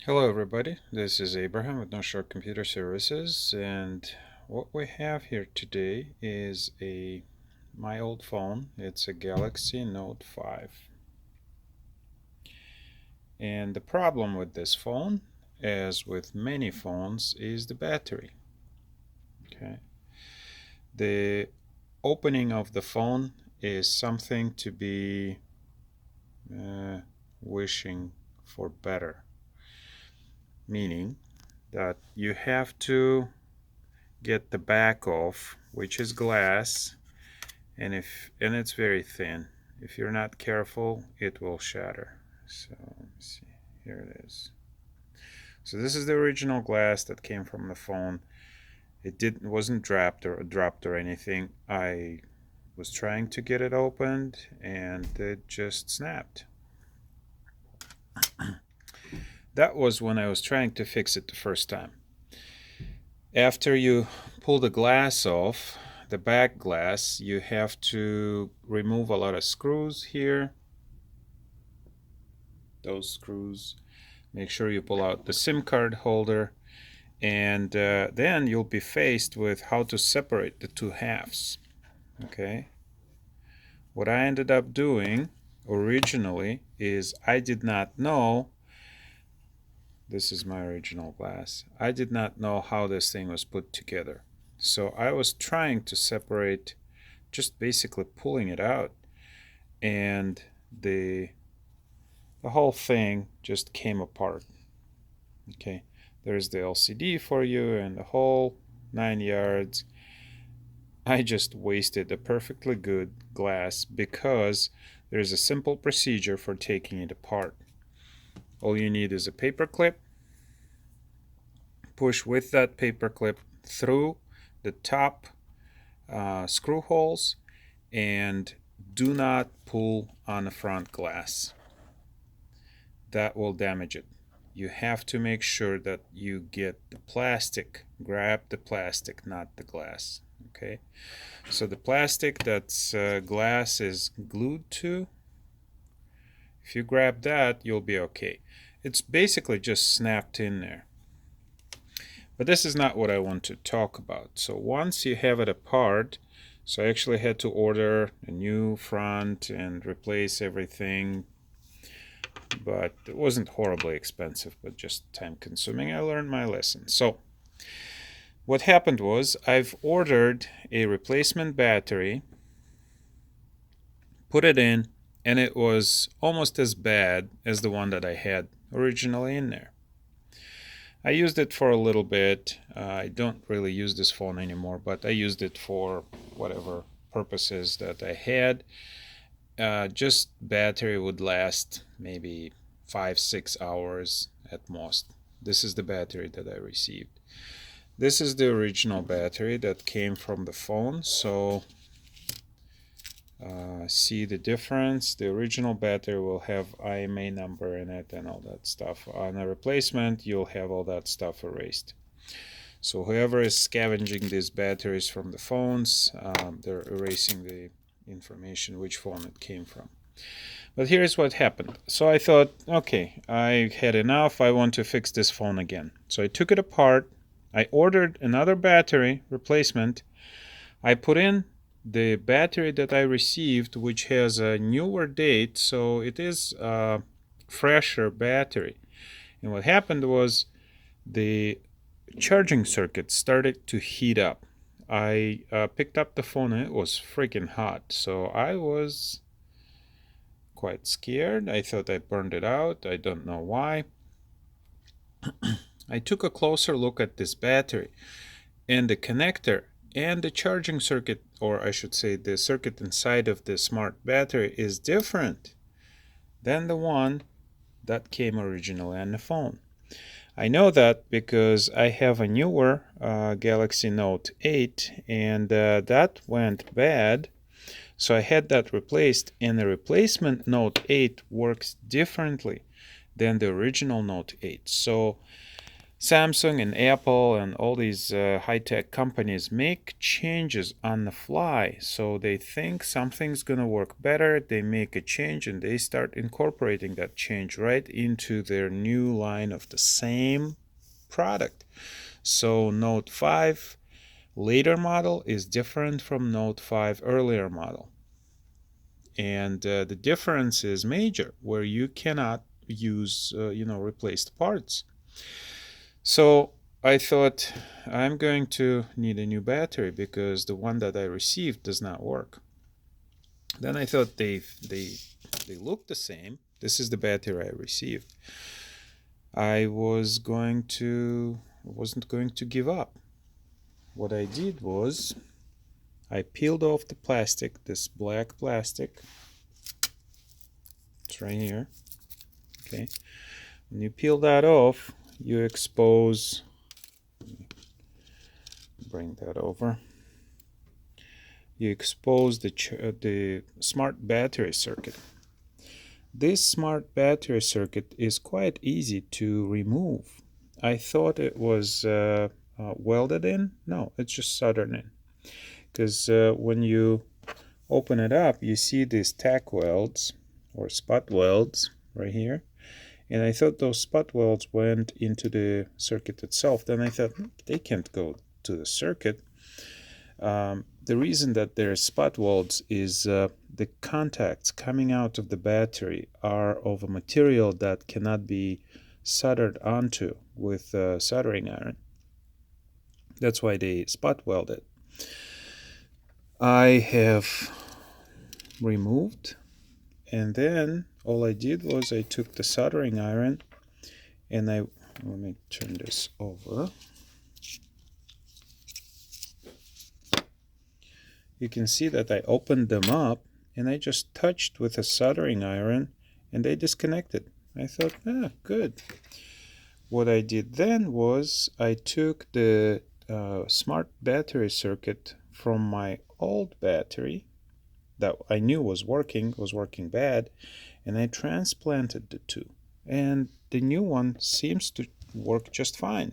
Hello everybody, this is Abraham with No Short Computer Services, and what we have here today is my old phone. It's a Galaxy Note 5. And the problem with this phone, as with many phones, is the battery. Okay. The opening of the phone is something to be uh, wishing for better, meaning that you have to get the back off, which is glass, and it's very thin. If you're not careful, it will shatter. So let me see. Here it is. So this is the original glass that came from the phone. It wasn't dropped or anything. I was trying to get it opened and it just snapped. That was when I was trying to fix it the first time. After you pull the glass off, the back glass, you have to remove a lot of screws here. Those screws. Make sure you pull out the SIM card holder, and then you'll be faced with how to separate the two halves. Okay. What I ended up doing originally is I did not know. This is my original glass. I did not know how this thing was put together. So I was trying to separate, just basically pulling it out, and the whole thing just came apart. Okay, there's the LCD for you and the whole 9 yards. I just wasted a perfectly good glass because there's a simple procedure for taking it apart. All you need is a paper clip. Push with that paper clip through the top screw holes, and do not pull on the front glass. That will damage it. You have to make sure that you get the plastic. Grab the plastic, not the glass. Okay, so the plastic that's glass is glued to, if you grab that, you'll be okay. It's basically just snapped in there. But this is not what I want to talk about. So once you have it apart, so I actually had to order a new front and replace everything, but it wasn't horribly expensive, but just time consuming. I learned my lesson. So what happened was I've ordered a replacement battery, put it in, and it was almost as bad as the one that I had originally in there. I used it for a little bit. I don't really use this phone anymore, but I used it for whatever purposes that I had. Just battery would last maybe 5-6 hours at most. This is the battery that I received. This is the original battery that came from the phone. So see the difference. The original battery will have IMA number in it and all that stuff. On a replacement, you'll have all that stuff erased. So whoever is scavenging these batteries from the phones, they're erasing the information which phone it came from. But here's what happened. So I thought, okay, I had enough. I want to fix this phone again. So I took it apart. I ordered another battery replacement. I put in the battery that I received, which has a newer date, so it is a fresher battery. And what happened was the charging circuit started to heat up. I picked up the phone and it was freaking hot, so I was quite scared. I thought I burned it out. I don't know why. I took a closer look at this battery, and the connector and the charging circuit, or I should say the circuit inside of the smart battery, is different than the one that came originally on the phone. I know that because I have a newer Galaxy Note 8, and that went bad. So I had that replaced, and the replacement Note 8 works differently than the original Note 8. So Samsung and Apple and all these high-tech companies make changes on the fly. So they think something's going to work better. They make a change and they start incorporating that change right into their new line of the same product. So Note 5 later model is different from Note 5 earlier model. And the difference is major, where you cannot use, replaced parts. So I thought I'm going to need a new battery because the one that I received does not work. Then I thought they look the same. This is the battery I received. I wasn't going to give up. What I did was I peeled off the plastic, this black plastic. It's right here. Okay. When you peel that off, you expose, bring that over, you expose the smart battery circuit. This smart battery circuit is quite easy to remove. I thought it was welded in. No, it's just soldered in. Because when you open it up, you see these tack welds or spot welds right here. And I thought those spot welds went into the circuit itself. Then I thought they can't go to the circuit. The reason that there's spot welds is the contacts coming out of the battery are of a material that cannot be soldered onto with a soldering iron. That's why they spot weld it. I have removed, and then all I did was I took the soldering iron and let me turn this over. You can see that I opened them up and I just touched with a soldering iron and they disconnected. I thought, good. What I did then was I took the smart battery circuit from my old battery that I knew was working bad, and I transplanted the two. And the new one seems to work just fine.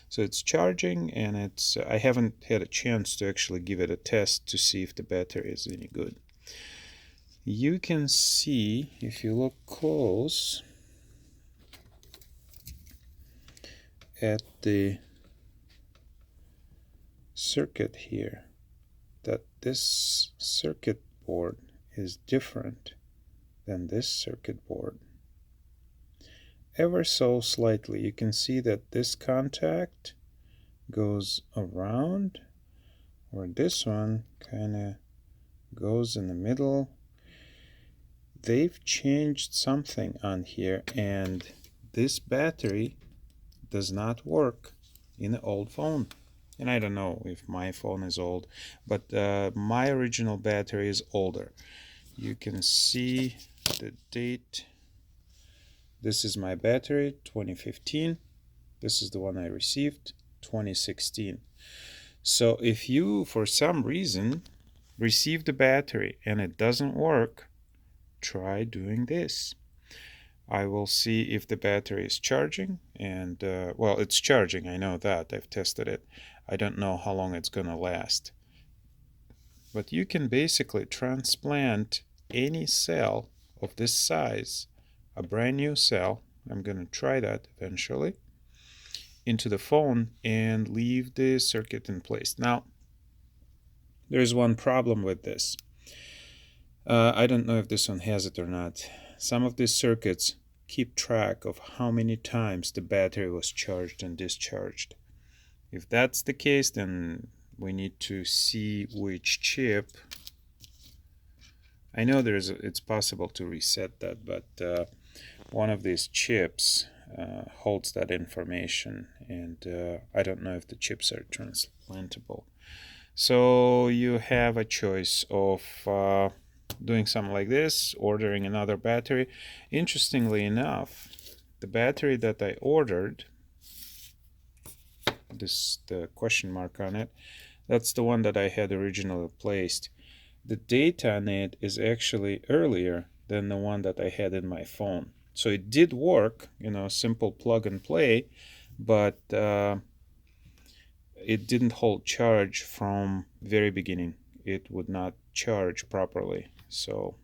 So it's charging, and I haven't had a chance to actually give it a test to see if the battery is any good. You can see, if you look close at the circuit here, that this circuit board is different than this circuit board. Ever so slightly, you can see that this contact goes around, or this one kind of goes in the middle. They've changed something on here, and this battery does not work in the old phone. And I don't know if my phone is old, but my original battery is older. You can see the date. This is my battery, 2015. This is the one I received, 2016. So if you, for some reason, receive the battery and it doesn't work, try doing this. I will see if the battery is charging, and well, it's charging, I know that, I've tested it. I don't know how long it's gonna last. But you can basically transplant any cell of this size, a brand new cell, I'm gonna try that eventually, into the phone and leave the circuit in place. Now, there's one problem with this. I don't know if this one has it or not. Some of these circuits keep track of how many times the battery was charged and discharged. If that's the case, then we need to see which chip. I know it's possible to reset that, but one of these chips holds that information, and I don't know if the chips are transplantable. So you have a choice of doing something like this, ordering another battery. Interestingly enough, the battery that I ordered, the question mark on it, that's the one that I had originally placed. The date on it is actually earlier than the one that I had in my phone. So it did work, simple plug and play, but it didn't hold charge from very beginning. It would not charge properly, so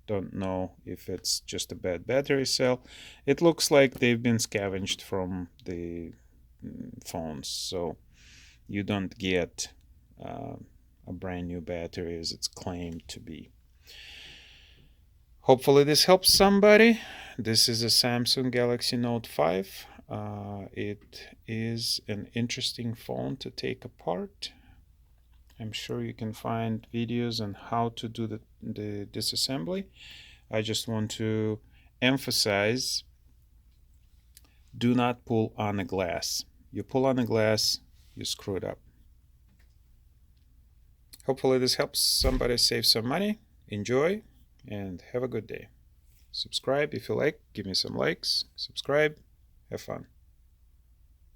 don't know if it's just a bad battery cell. It looks like they've been scavenged from the phones, so you don't get a brand new battery as it's claimed to be. Hopefully this helps somebody. This is a Samsung Galaxy Note 5. It is an interesting phone to take apart. I'm sure you can find videos on how to do the disassembly. I just want to emphasize, do not pull on a glass. You pull on a glass, you screw it up. Hopefully this helps somebody save some money. Enjoy and have a good day. Subscribe if you like. Give me some likes. Subscribe. Have fun.